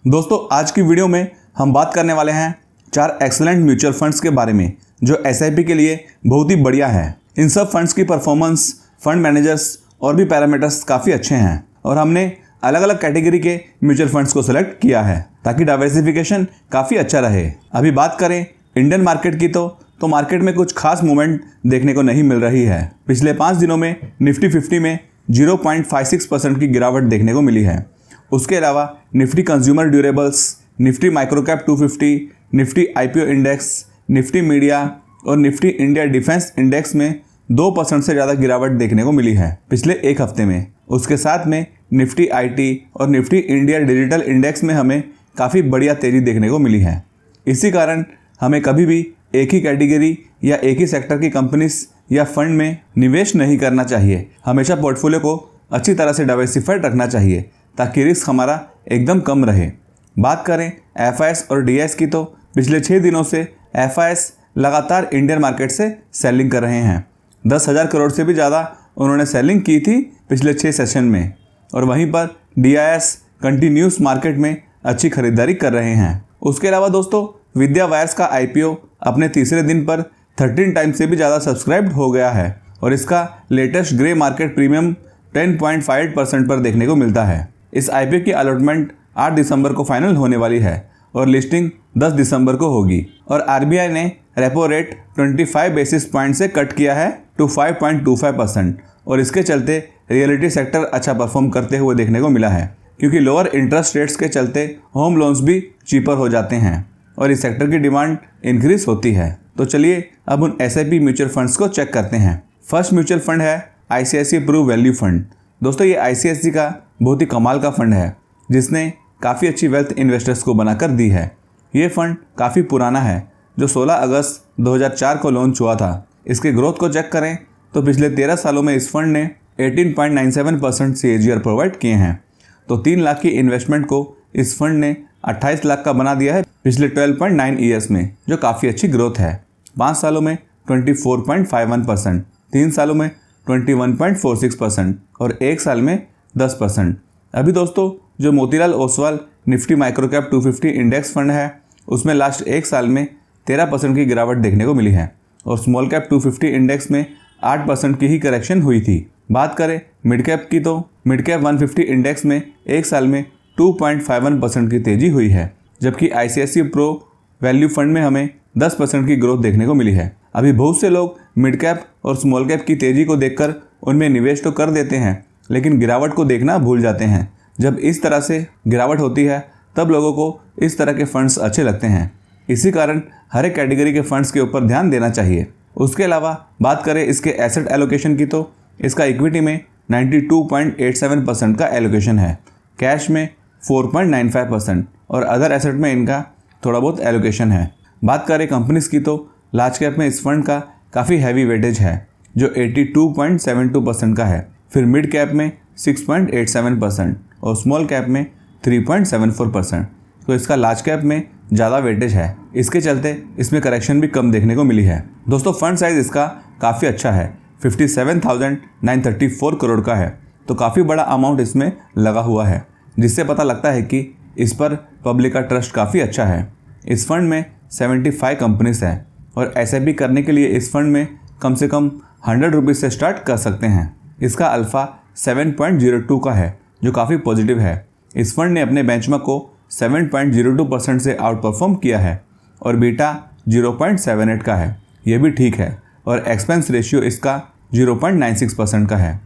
दोस्तों आज की वीडियो में हम बात करने वाले हैं 4 एक्सीलेंट म्यूचुअल फंड्स के बारे में जो एसआईपी के लिए बहुत ही बढ़िया है। इन सब फंड्स की परफॉर्मेंस, फंड मैनेजर्स और भी पैरामीटर्स काफ़ी अच्छे हैं और हमने अलग अलग कैटेगरी के म्यूचुअल फंड्स को सिलेक्ट किया है ताकि डाइवर्सिफिकेशन काफ़ी अच्छा रहे। अभी बात करें इंडियन मार्केट की तो मार्केट में कुछ खास मूवमेंट देखने को नहीं मिल रही है। पिछले 5 दिनों में निफ्टी 50 में 0.56% की गिरावट देखने को मिली है। उसके अलावा Nifty consumer durables, Nifty microcap 250, Nifty IPO index, Nifty media और निफ्टी इंडिया डिफेंस इंडेक्स में 2% से ज़्यादा गिरावट देखने को मिली है पिछले एक हफ्ते में। उसके साथ में निफ्टी आईटी और निफ्टी इंडिया डिजिटल इंडेक्स में हमें काफ़ी बढ़िया तेज़ी देखने को मिली है। इसी कारण हमें कभी भी एक ही कैटेगरी या एक ही सेक्टर की कंपनीज या फंड में निवेश नहीं करना चाहिए। हमेशा पोर्टफोलियो को अच्छी तरह से डाइवर्सिफाइड रखना चाहिए ताकि रिस्क हमारा एकदम कम रहे। बात करें एफआईएस और डीआईएस की तो पिछले 6 दिनों से एफआईएस लगातार इंडियन मार्केट से सेलिंग कर रहे हैं। 10,000 करोड़ से भी ज़्यादा उन्होंने सेलिंग की थी पिछले 6 सेशन में और वहीं पर डीआईएस कंटिन्यूस मार्केट में अच्छी खरीदारी कर रहे हैं। उसके अलावा दोस्तों विद्या वायर्स का आईपीओ अपने तीसरे दिन पर 13 टाइम्स से भी ज़्यादा सब्सक्राइब्ड हो गया है और इसका लेटेस्ट ग्रे मार्केट प्रीमियम 10.58% पर देखने को मिलता है। इस आईपीओ की अलॉटमेंट 8 दिसंबर को फाइनल होने वाली है और लिस्टिंग 10 दिसंबर को होगी और आरबीआई ने रेपो रेट 25 बेसिस पॉइंट से कट किया है टू 5.25% और इसके चलते रियलिटी सेक्टर अच्छा परफॉर्म करते हुए देखने को मिला है क्योंकि लोअर इंटरेस्ट रेट्स के चलते होम लोन्स भी चीपर हो जाते हैं और इस सेक्टर की डिमांड इंक्रीज होती है। तो चलिए अब उन एसआईपी म्यूचुअल फंड्स को चेक करते हैं। फर्स्ट म्यूचुअल फंड है आईसीआईसीआई प्रू वैल्यू फंड। दोस्तों ये आईसीआईसीआई का बहुत ही कमाल का फंड है जिसने काफ़ी अच्छी वेल्थ इन्वेस्टर्स को बनाकर दी है। ये फंड काफ़ी पुराना है जो 16 अगस्त 2004 को लॉन्च हुआ था। इसके ग्रोथ को चेक करें तो पिछले 13 सालों में इस फंड ने 18.97% CAGR प्रोवाइड किए हैं। तो 3 लाख की इन्वेस्टमेंट को इस फंड ने 28 लाख का बना दिया है पिछले 12.9 ईयर्स में, जो काफ़ी अच्छी ग्रोथ है। 5 सालों में 24.51%, 3 सालों में 21.46% और 1 साल में 10%। अभी दोस्तों जो Motilal Oswal Nifty microcap 250 index fund है उसमें लास्ट 1 साल में 13% की गिरावट देखने को मिली है और स्मॉल कैप 250 इंडेक्स में 8% की ही करेक्शन हुई थी। बात करें मिड कैप की तो मिड कैप 150 इंडेक्स में 1 साल में 2.51% की तेज़ी हुई है, जबकि आईसीआईसीआई प्रो वैल्यू फंड में हमें 10% की ग्रोथ देखने को मिली है। अभी बहुत से लोग मिड कैप और स्मॉल कैप की तेज़ी को देखकर उनमें निवेश तो कर देते हैं लेकिन गिरावट को देखना भूल जाते हैं। जब इस तरह से गिरावट होती है तब लोगों को इस तरह के फंड्स अच्छे लगते हैं। इसी कारण हर एक कैटेगरी के फंड्स के ऊपर ध्यान देना चाहिए। उसके अलावा बात करें इसके एसेट एलोकेशन की तो इसका इक्विटी में 92.87% का एलोकेशन है, कैश में 4.95% और अदर एसेट में इनका थोड़ा बहुत एलोकेशन है। बात करें कंपनीज की तो लार्ज कैप में इस फंड का काफ़ी हैवी वेटेज है जो 82.72% का है, फिर मिड कैप में 6.87% और स्मॉल कैप में 3.74%। तो इसका लार्ज कैप में ज़्यादा वेटेज है, इसके चलते इसमें करेक्शन भी कम देखने को मिली है। दोस्तों फंड साइज़ इसका काफ़ी अच्छा है, 57,934 करोड़ का है, तो काफ़ी बड़ा अमाउंट इसमें लगा हुआ है जिससे पता लगता है कि इस पर पब्लिक का ट्रस्ट काफ़ी अच्छा है। इस फंड में 75 कंपनीज हैं और एसआईपी करने के लिए इस फंड में कम से कम 100 रुपीज़ से स्टार्ट कर सकते हैं। इसका अल्फ़ा 7.02 का है जो काफ़ी पॉजिटिव है। इस फंड ने अपने बेंचमार्क को 7.02% से आउट परफॉर्म किया है और बीटा 0.78 का है, यह भी ठीक है और एक्सपेंस रेशियो इसका 0.96% का है।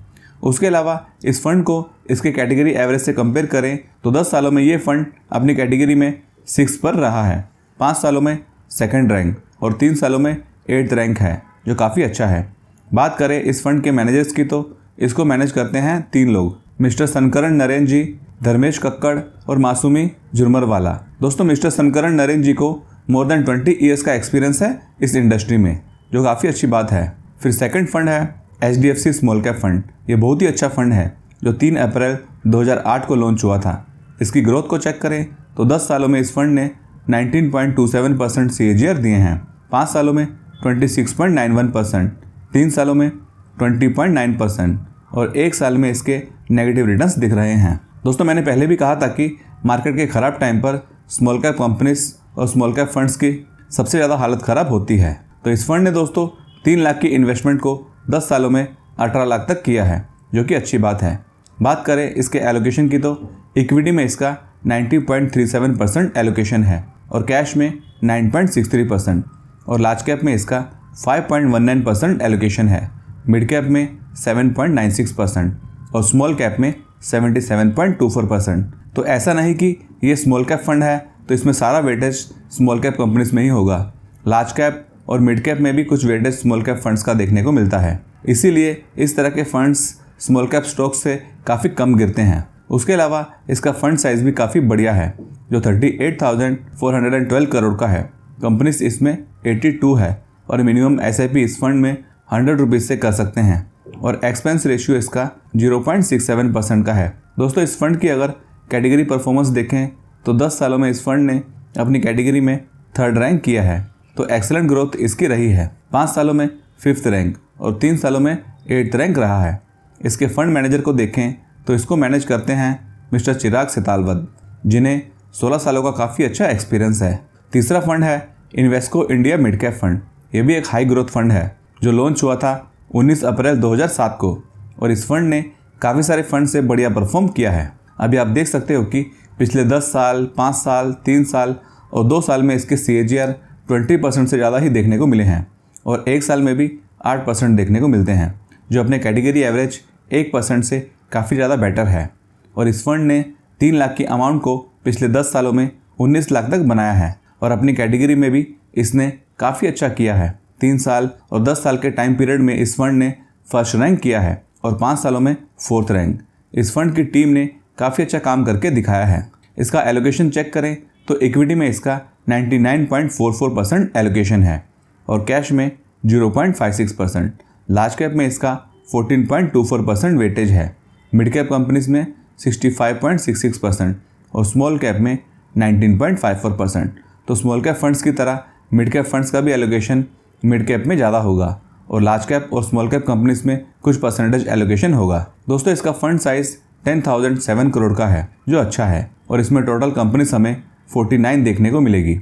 उसके अलावा इस फंड को इसके कैटेगरी एवरेज से कंपेयर करें तो 10 सालों में ये फंड अपनी कैटेगरी में 6 पर रहा है, 5 सालों में 2nd रैंक और 3 सालों में 8th रैंक है जो काफ़ी अच्छा है। बात करें इस फंड के मैनेजर्स की तो इसको मैनेज करते हैं 3 लोग, मिस्टर संकरण नरेन जी, धर्मेश कक्कड़ और मासूमी जुर्मरवाला। दोस्तों मिस्टर संकरण नरेन जी को मोर देन 20 ईयर्स का एक्सपीरियंस है इस इंडस्ट्री में, जो काफ़ी अच्छी बात है। फिर सेकंड फंड है HDFC स्मॉल कैप फंड। ये बहुत ही अच्छा फंड है जो 3 अप्रैल 2008 को लॉन्च हुआ था। इसकी ग्रोथ को चेक करें तो 10 सालों में इस फंड ने 19.27% CAGR दिए हैं, 5 सालों में 26.91%, 3 सालों में 20.9% और 1 साल में इसके नेगेटिव रिटर्न्स दिख रहे हैं। दोस्तों मैंने पहले भी कहा था कि मार्केट के ख़राब टाइम पर स्मॉल कैप कंपनीज और स्मॉल कैप फंड्स की सबसे ज़्यादा हालत ख़राब होती है। तो इस फंड ने दोस्तों 3 लाख की इन्वेस्टमेंट को 10 सालों में 18 लाख तक किया है, जो कि अच्छी बात है। बात करें इसके एलोकेशन की तो इक्विटी में इसका 90.37% एलोकेशन है और कैश में 9.63% और लार्ज कैप में इसका 5.19% एलोकेशन है, मिड कैप में 7.96% और स्मॉल कैप में 77.24%। तो ऐसा नहीं कि ये स्मॉल कैप फंड है तो इसमें सारा वेटेज स्मॉल कैप कंपनीज में ही होगा। लार्ज कैप और मिड कैप में भी कुछ वेटेज स्मॉल कैप फंड्स का देखने को मिलता है, इसीलिए इस तरह के फंड्स स्मॉल कैप स्टॉक्स से काफ़ी कम गिरते हैं। उसके अलावा इसका फंड साइज भी काफ़ी बढ़िया है, जो 38,412 करोड़ का है। कंपनीज इसमें 82 है और मिनिमम SIP इस फंड में 100 रुपीज़ से कर सकते हैं और एक्सपेंस रेशियो इसका 0.67% का है। दोस्तों इस फंड की अगर कैटेगरी परफॉर्मेंस देखें तो 10 सालों में इस फंड ने अपनी कैटेगरी में 3rd रैंक किया है, तो एक्सेलेंट ग्रोथ इसकी रही है। 5 सालों में 5th रैंक और 3 सालों में 8th रैंक रहा है। इसके फंड मैनेजर को देखें तो इसको मैनेज करते हैं मिस्टर चिराग सेतालवत, जिन्हें 16 सालों का काफ़ी अच्छा एक्सपीरियंस है। तीसरा फंड है Invesco India mid cap fund. ये भी एक हाई ग्रोथ फंड है जो लॉन्च हुआ था 19 अप्रैल 2007 को और इस फंड ने काफ़ी सारे फंड से बढ़िया परफॉर्म किया है। अभी आप देख सकते हो कि पिछले 10 साल, 5 साल, 3 साल और 2 साल में इसके CAGR 20% से ज़्यादा ही देखने को मिले हैं और 1 साल में भी 8% देखने को मिलते हैं, जो अपने कैटेगरी एवरेज 1% से काफ़ी ज़्यादा बेटर है। और इस फंड ने 3 लाख की अमाउंट को पिछले 10 सालों में 19 लाख तक बनाया है और अपनी कैटेगरी में भी इसने काफ़ी अच्छा किया है। 3 साल और 10 साल के टाइम पीरियड में इस फंड ने 1st रैंक किया है और 5 सालों में 4th रैंक। इस फंड की टीम ने काफ़ी अच्छा काम करके दिखाया है। इसका एलोकेशन चेक करें तो इक्विटी में इसका 99.44% एलोकेशन है और कैश में 0.56%। लार्ज कैप में इसका 14.24% वेटेज है, मिड कैप कंपनीज में 65.66% और स्मॉल कैप में 19.54%। तो स्मॉल कैप फंड्स की तरह मिड कैप फंड्स का भी एलोकेशन मिड कैप में ज़्यादा होगा और लार्ज कैप और स्मॉल कैप कंपनीज में कुछ परसेंटेज एलोकेशन होगा। दोस्तों इसका फंड साइज 10,007 करोड़ का है, जो अच्छा है और इसमें टोटल कंपनीज हमें 49 देखने को मिलेगी।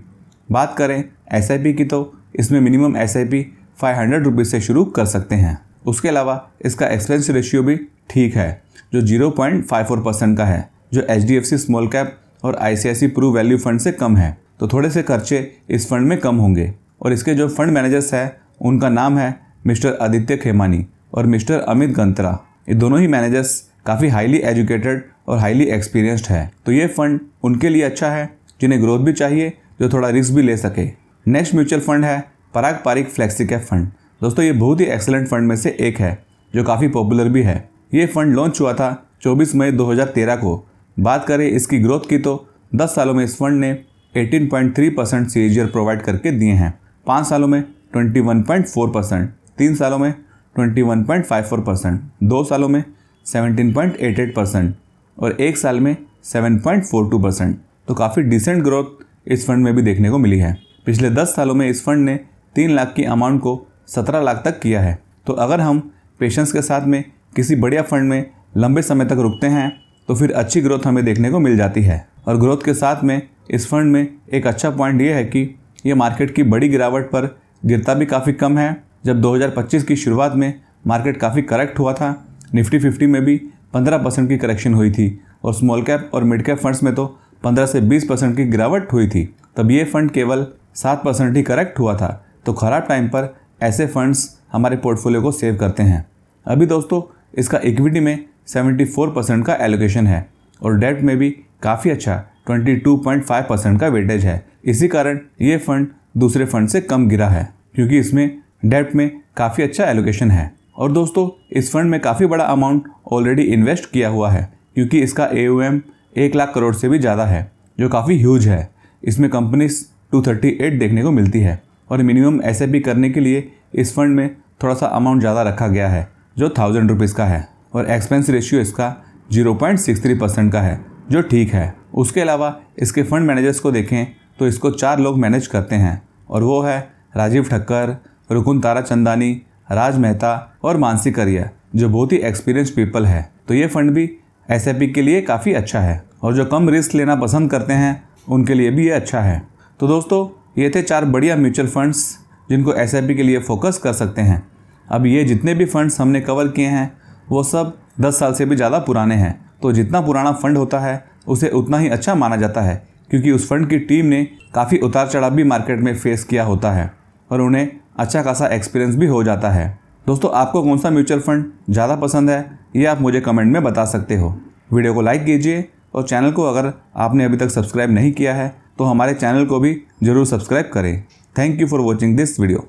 बात करें SIP की तो इसमें मिनिमम SIP 500 रुपीज़ से शुरू कर सकते हैं। उसके अलावा इसका एक्सपेंस रेशियो भी ठीक है, जो 0.54% का है, जो HDFC स्मॉल कैप और ICICI प्रू वैल्यू फंड से कम है। तो थोड़े से खर्चे इस फंड में कम होंगे और इसके जो फंड मैनेजर्स हैं उनका नाम है मिस्टर आदित्य खेमानी और मिस्टर अमित गंत्रा। ये दोनों ही मैनेजर्स काफ़ी हाईली एजुकेटेड और हाईली एक्सपीरियंस्ड है। तो ये फंड उनके लिए अच्छा है जिन्हें ग्रोथ भी चाहिए, जो थोड़ा रिस्क भी ले सके। नेक्स्ट म्यूचुअल फंड है पराग पारिक फ्लेक्सी कैप फंड। दोस्तों ये बहुत ही एक्सेलेंट फंड में से एक है जो काफ़ी पॉपुलर भी है। ये फंड लॉन्च हुआ था 24 मई 2013 को। बात करें इसकी ग्रोथ की तो 10 सालों में इस फंड ने 18.3% CAGR प्रोवाइड करके दिए हैं, 5 सालों में 21.4%, 3 सालों में 21.54%, 2 सालों में 17.88% और 1 साल में 7.42%। तो काफ़ी डिसेंट ग्रोथ इस फंड में भी देखने को मिली है। पिछले 10 सालों में इस फंड ने 3 लाख की अमाउंट को 17 लाख तक किया है। तो अगर हम पेशेंस के साथ में किसी बढ़िया फंड में लंबे समय तक रुकते हैं तो फिर अच्छी ग्रोथ हमें देखने को मिल जाती है। और ग्रोथ के साथ में इस फंड में एक अच्छा पॉइंट ये है कि ये मार्केट की बड़ी गिरावट पर गिरता भी काफ़ी कम है। जब 2025 की शुरुआत में मार्केट काफ़ी करेक्ट हुआ था, निफ्टी 50 में भी 15% की करेक्शन हुई थी और स्मॉल कैप और मिड कैप फंड्स में तो 15 से 20% की गिरावट हुई थी। तब ये फंड केवल 7% ही करेक्ट हुआ था। तो ख़राब टाइम पर ऐसे फंड्स हमारे पोर्टफोलियो को सेव करते हैं। अभी दोस्तों इसका इक्विटी में 74% का एलोकेशन है और डेट में भी काफ़ी अच्छा 22.5% का वेटेज है। इसी कारण ये फंड दूसरे फंड से कम गिरा है, क्योंकि इसमें डेट में काफ़ी अच्छा एलोकेशन है। और दोस्तों इस फंड में काफ़ी बड़ा अमाउंट ऑलरेडी इन्वेस्ट किया हुआ है, क्योंकि इसका AUM 1 लाख करोड़ से भी ज़्यादा है, जो काफ़ी ह्यूज है। इसमें कंपनीज 238 देखने को मिलती है और मिनिमम SIP करने के लिए इस फंड में थोड़ा सा अमाउंट ज़्यादा रखा गया है, जो 1000 रुपीज़ का है और एक्सपेंस रेशियो इसका 0.63% का है, जो ठीक है। उसके अलावा इसके फंड मैनेजर्स को देखें तो इसको 4 लोग मैनेज करते हैं और वो है राजीव ठक्कर, रुकुन ताराचंदानी, राज मेहता और मानसी करिया, जो बहुत ही एक्सपीरियंस पीपल है। तो ये फंड भी SIP के लिए काफ़ी अच्छा है और जो कम रिस्क लेना पसंद करते हैं उनके लिए भी ये अच्छा है। तो दोस्तों, ये थे 4 बढ़िया म्यूचुअल फंड्स जिनको SIP के लिए फोकस कर सकते हैं। अब ये जितने भी फंड्स हमने कवर किए हैं वो सब 10 साल से भी ज़्यादा पुराने हैं। तो जितना पुराना फंड होता है उसे उतना ही अच्छा माना जाता है, क्योंकि उस फंड की टीम ने काफ़ी उतार चढ़ाव भी मार्केट में फेस किया होता है और उन्हें अच्छा खासा एक्सपीरियंस भी हो जाता है। दोस्तों, आपको कौन सा म्यूचुअल फंड ज़्यादा पसंद है ये आप मुझे कमेंट में बता सकते हो। वीडियो को लाइक कीजिए और चैनल को अगर आपने अभी तक सब्सक्राइब नहीं किया है तो हमारे चैनल को भी ज़रूर सब्सक्राइब करें। Thank you for watching this video.